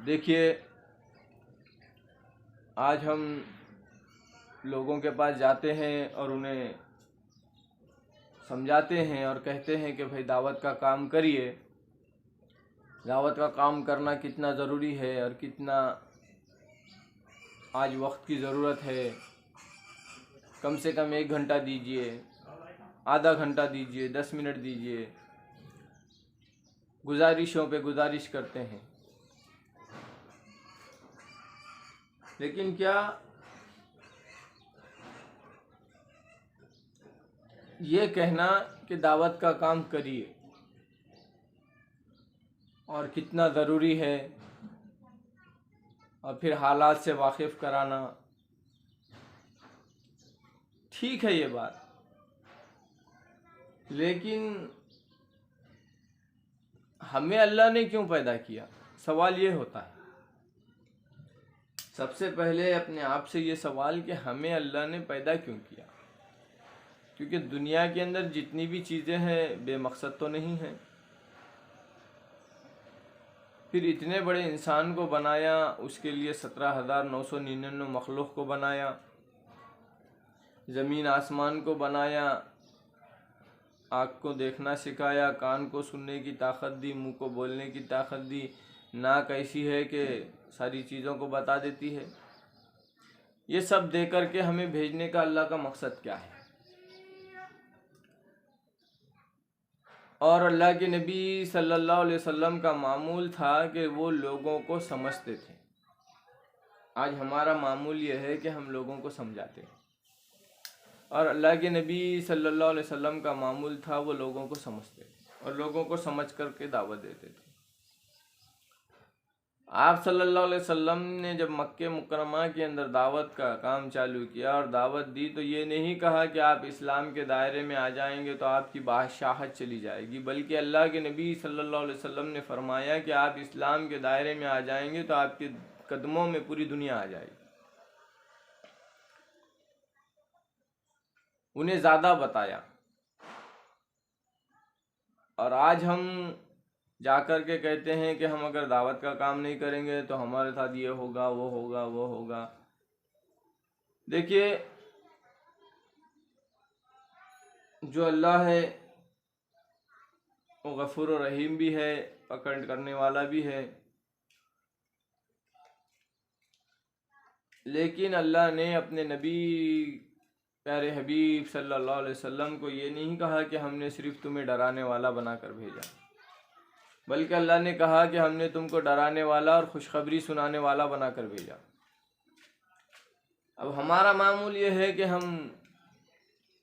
دیکھیے، آج ہم لوگوں کے پاس جاتے ہیں اور انہیں سمجھاتے ہیں اور کہتے ہیں کہ بھائی دعوت کا کام کریے. دعوت کا کام کرنا کتنا ضروری ہے اور کتنا آج وقت کی ضرورت ہے. کم سے کم 1 گھنٹہ دیجیے، آدھا گھنٹہ دیجیے، 10 منٹ دیجیے. گزارشوں پہ گزارش کرتے ہیں. لیکن کیا یہ کہنا کہ دعوت کا کام کریے اور کتنا ضروری ہے اور پھر حالات سے واقف کرانا، ٹھیک ہے یہ بات، لیکن ہمیں اللہ نے کیوں پیدا کیا؟ سوال یہ ہوتا ہے. سب سے پہلے اپنے آپ سے یہ سوال کہ ہمیں اللہ نے پیدا کیوں کیا؟ کیونکہ دنیا کے اندر جتنی بھی چیزیں ہیں بے مقصد تو نہیں ہیں. پھر اتنے بڑے انسان کو بنایا، اس کے لیے 17,999 مخلوق کو بنایا، زمین آسمان کو بنایا، آنکھ کو دیکھنا سکھایا، کان کو سننے کی طاقت دی، منہ کو بولنے کی طاقت دی، ناک ایسی ہے کہ ساری چیزوں کو بتا دیتی ہے. یہ سب دے کر کے ہمیں بھیجنے کا اللہ کا مقصد کیا ہے؟ اور اللہ کے نبی صلی اللہ علیہ وسلم کا معمول تھا کہ وہ لوگوں کو سمجھتے تھے. آج ہمارا معمول یہ ہے کہ ہم لوگوں کو سمجھاتے ہیں، اور اللہ کے نبی صلی اللہ علیہ وسلم کا معمول تھا وہ لوگوں کو سمجھتے تھے اور لوگوں کو سمجھ کر کے دعوت دیتے تھے. آپ صلی اللہ علیہ وسلم نے جب مکہ مکرمہ کے اندر دعوت کا کام چالو کیا اور دعوت دی تو یہ نہیں کہا کہ آپ اسلام کے دائرے میں آ جائیں گے تو آپ کی بادشاہت چلی جائے گی، بلکہ اللہ کے نبی صلی اللہ علیہ وسلم نے فرمایا کہ آپ اسلام کے دائرے میں آ جائیں گے تو آپ کے قدموں میں پوری دنیا آ جائے گی. انہیں زیادہ بتایا. اور آج ہم جا کر کے کہتے ہیں کہ ہم اگر دعوت کا کام نہیں کریں گے تو ہمارے ساتھ یہ ہوگا، وہ ہوگا، وہ ہوگا. دیکھیے، جو اللہ ہے وہ غفور و رحیم بھی ہے، پکڑ کرنے والا بھی ہے. لیکن اللہ نے اپنے نبی پیارے حبیب صلی اللہ علیہ وسلم کو یہ نہیں کہا کہ ہم نے صرف تمہیں ڈرانے والا بنا کر بھیجا، بلکہ اللہ نے کہا کہ ہم نے تم کو ڈرانے والا اور خوشخبری سنانے والا بنا کر بھیجا. اب ہمارا معمول یہ ہے کہ ہم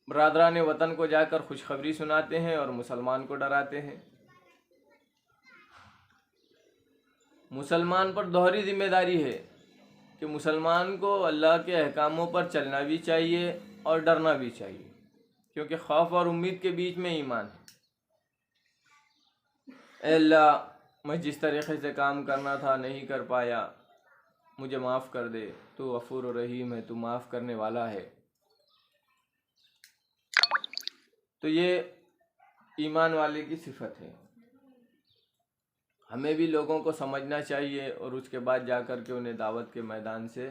برادران وطن کو جا کر خوشخبری سناتے ہیں اور مسلمان کو ڈراتے ہیں. مسلمان پر دوہری ذمہ داری ہے کہ مسلمان کو اللہ کے احکاموں پر چلنا بھی چاہیے اور ڈرنا بھی چاہیے، کیونکہ خوف اور امید کے بیچ میں ایمان ہے. اے اللہ، میں جس طریقے سے کام کرنا تھا نہیں کر پایا، مجھے معاف کر دے، تو غفور و رحیم ہے، تو معاف کرنے والا ہے. تو یہ ایمان والے کی صفت ہے. ہمیں بھی لوگوں کو سمجھنا چاہیے اور اس کے بعد جا کر کے انہیں دعوت کے میدان سے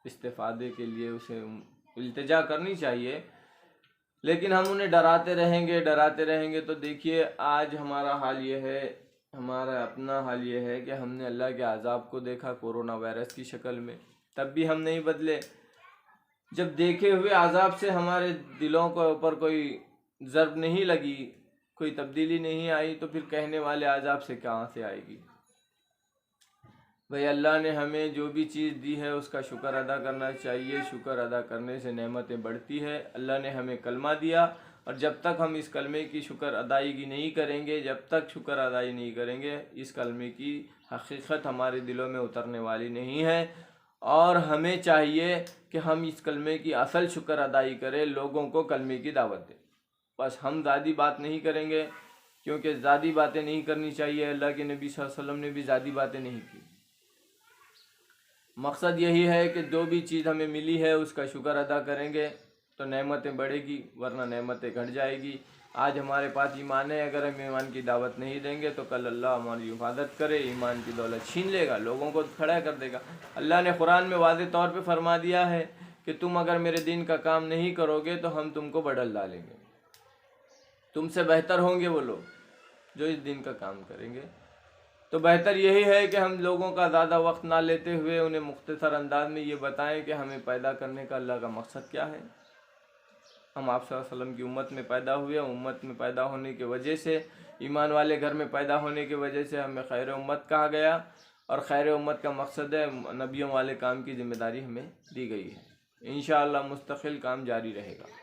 استفادے کے لیے اسے التجا کرنی چاہیے. لیکن ہم انہیں ڈراتے رہیں گے تو دیکھیے آج ہمارا حال یہ ہے، ہمارا اپنا حال یہ ہے کہ ہم نے اللہ کے عذاب کو دیکھا کورونا وائرس کی شکل میں، تب بھی ہم نہیں بدلے. جب دیکھے ہوئے عذاب سے ہمارے دلوں کے اوپر کوئی ضرب نہیں لگی، کوئی تبدیلی نہیں آئی، تو پھر کہنے والے عذاب سے کہاں سے آئے گی؟ بھئی اللہ نے ہمیں جو بھی چیز دی ہے اس کا شکر ادا کرنا چاہیے. شکر ادا کرنے سے نعمتیں بڑھتی ہے. اللہ نے ہمیں کلمہ دیا، اور جب تک ہم اس کلمے کی شکر ادائیگی نہیں کریں گے، جب تک شکر ادائی نہیں کریں گے، اس کلمے کی حقیقت ہمارے دلوں میں اترنے والی نہیں ہے. اور ہمیں چاہیے کہ ہم اس کلمے کی اصل شکر ادائی کریں، لوگوں کو کلمے کی دعوت دیں. بس ہم ذاتی بات نہیں کریں گے، کیونکہ ذاتی باتیں نہیں کرنی چاہیے. اللہ کے نبی صلی اللہ علیہ وسلم نے بھی ذاتی باتیں نہیں کی. مقصد یہی ہے کہ جو بھی چیز ہمیں ملی ہے اس کا شکر ادا کریں گے تو نعمتیں بڑھے گی، ورنہ نعمتیں گھٹ جائے گی. آج ہمارے پاس ایمان ہے، اگر ہم ایمان کی دعوت نہیں دیں گے تو کل اللہ ہماری حفاظت کرے، ایمان کی دولت چھین لے گا، لوگوں کو کھڑا کر دے گا۔ اللہ نے قرآن میں واضح طور پہ فرما دیا ہے کہ تم اگر میرے دین کا کام نہیں کرو گے تو ہم تم کو بدل ڈالیں گے۔ تم سے بہتر ہوں گے وہ لوگ جو اس دین کا کام کریں گے۔ تو بہتر یہی ہے کہ ہم لوگوں کا زیادہ وقت نہ لیتے ہوئے انہیں مختصر انداز میں یہ بتائیں کہ ہمیں پیدا کرنے کا اللہ کا مقصد کیا ہے۔ ہم آپ صلی اللہ علیہ وسلم کی امت میں پیدا ہوئے، امت میں پیدا ہونے کی وجہ سے، ایمان والے گھر میں پیدا ہونے کی وجہ سے ہمیں خیر امت کہا گیا، اور خیر امت کا مقصد ہے نبیوں والے کام کی ذمہ داری ہمیں دی گئی ہے۔ انشاءاللہ مستقل کام جاری رہے گا۔